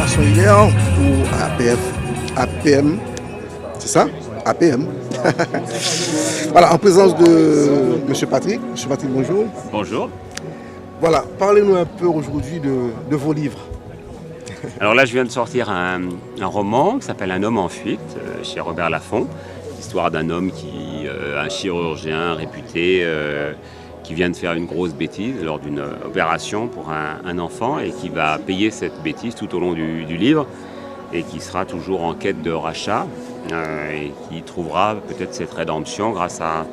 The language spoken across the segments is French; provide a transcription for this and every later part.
Solidaire ou APM, c'est ça? APM. Voilà, en présence de M. Patrick. M. Patrick, bonjour. Bonjour. Voilà, parlez-nous un peu aujourd'hui de vos livres. Alors là, je viens de sortir un roman qui s'appelle Un homme en fuite, chez Robert Laffont. L'histoire d'un homme un chirurgien réputé, qui vient de faire une grosse bêtise lors d'une opération pour un enfant et qui va payer cette bêtise tout au long du livre et qui sera toujours en quête de rachat et qui trouvera peut-être cette rédemption grâce à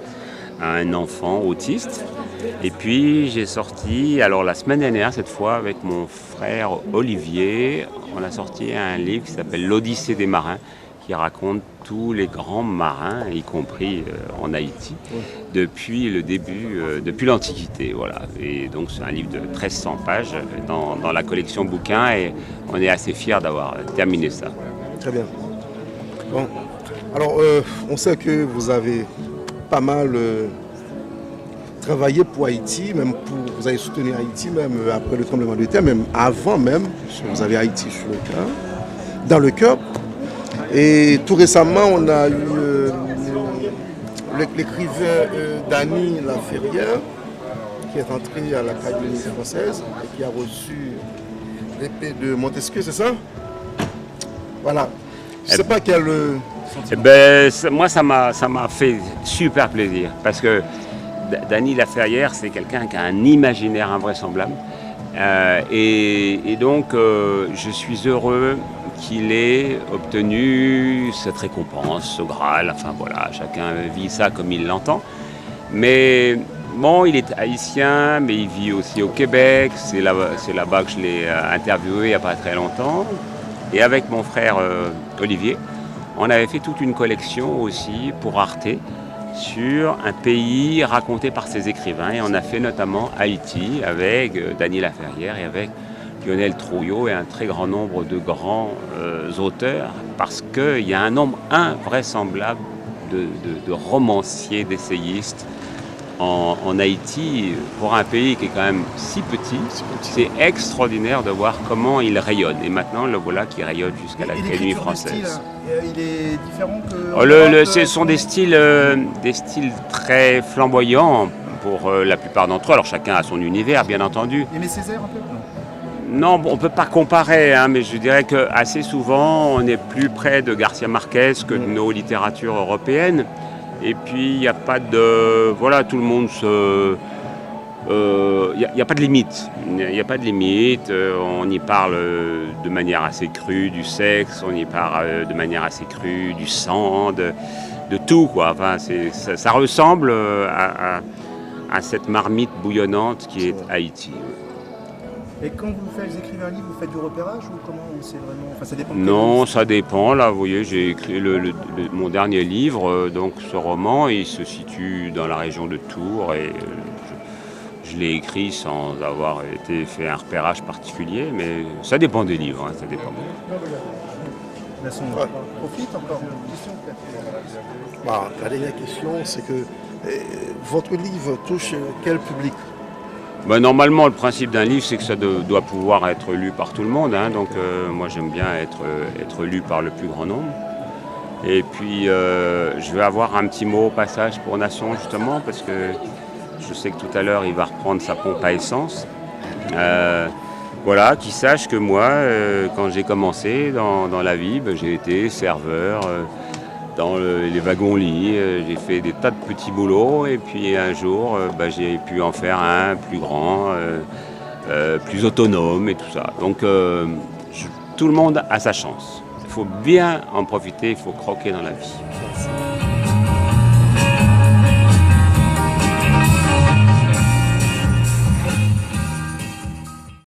un enfant autiste. Et puis j'ai sorti, alors la semaine dernière cette fois avec mon frère Olivier, on a sorti un livre qui s'appelle L'Odyssée des marins, qui raconte tous les grands marins, y compris en Haïti, depuis le début, depuis l'Antiquité. Voilà. Et donc c'est un livre de 1300 pages dans la collection bouquins et on est assez fiers d'avoir terminé ça. Très bien. Bon. Alors, on sait que vous avez pas mal travaillé pour Haïti, vous avez soutenu Haïti même après le tremblement de terre, même avant même, vous avez Haïti sur le cœur, dans le cœur. Et tout récemment, on a eu l'écrivain Dany Laferrière, qui est entré à l'Académie française et qui a reçu l'épée de Montesquieu, c'est ça? Voilà. Je ne sais pas quel... moi, ça m'a fait super plaisir, parce que Dany Laferrière, c'est quelqu'un qui a un imaginaire invraisemblable. Et donc, je suis heureux qu'il ait obtenu cette récompense, ce Graal, enfin voilà, chacun vit ça comme il l'entend. Mais bon, il est haïtien, mais il vit aussi au Québec, c'est là-bas que je l'ai interviewé il n'y a pas très longtemps. Et avec mon frère Olivier, on avait fait toute une collection aussi pour Arte sur un pays raconté par ses écrivains. Et on a fait notamment Haïti avec Dany Laferrière et avec Lionel Trouillot et un très grand nombre de grands auteurs, parce qu'il y a un nombre invraisemblable de romanciers, d'essayistes en Haïti, pour un pays qui est quand même si petit. C'est extraordinaire de voir comment il rayonne. Et maintenant, le voilà qui rayonne jusqu'à l'Académie française. Il est différent que... Ce sont des styles très flamboyants pour la plupart d'entre eux. Alors chacun a son univers, bien entendu. Aimé Césaire un peu? Non, on ne peut pas comparer, mais je dirais qu'assez souvent, on est plus près de Garcia Marquez que de nos littératures européennes. Et puis, il n'y a pas de... Voilà, tout le monde se... Il n'y a pas de limite. Il n'y a pas de limite. On y parle de manière assez crue du sexe, on y parle de manière assez crue du sang, de tout, quoi. Enfin, ça ressemble à cette marmite bouillonnante qui est Haïti. Et quand vous écrivez un livre, vous faites du repérage ou comment c'est vraiment... Enfin, ça dépend. Non, ça dépend. Là, vous voyez, j'ai écrit mon dernier livre, donc ce roman, il se situe dans la région de Tours et je l'ai écrit sans avoir fait un repérage particulier, mais ça dépend des livres, ça dépend. Profite encore une question peut-être. La dernière question, c'est que votre livre touche quel public? Normalement, le principe d'un livre, c'est que ça doit pouvoir être lu par tout le monde. Donc moi, j'aime bien être lu par le plus grand nombre. Et puis, je vais avoir un petit mot au passage pour Nation, justement, parce que je sais que tout à l'heure, il va reprendre sa pompe à essence. Voilà, qu'il sache que moi, quand j'ai commencé dans la vie, j'ai été serveur dans les wagons-lits, j'ai fait des tas de petits boulots et puis un jour j'ai pu en faire un plus grand, plus autonome et tout ça. Donc tout le monde a sa chance. Il faut bien en profiter, il faut croquer dans la vie.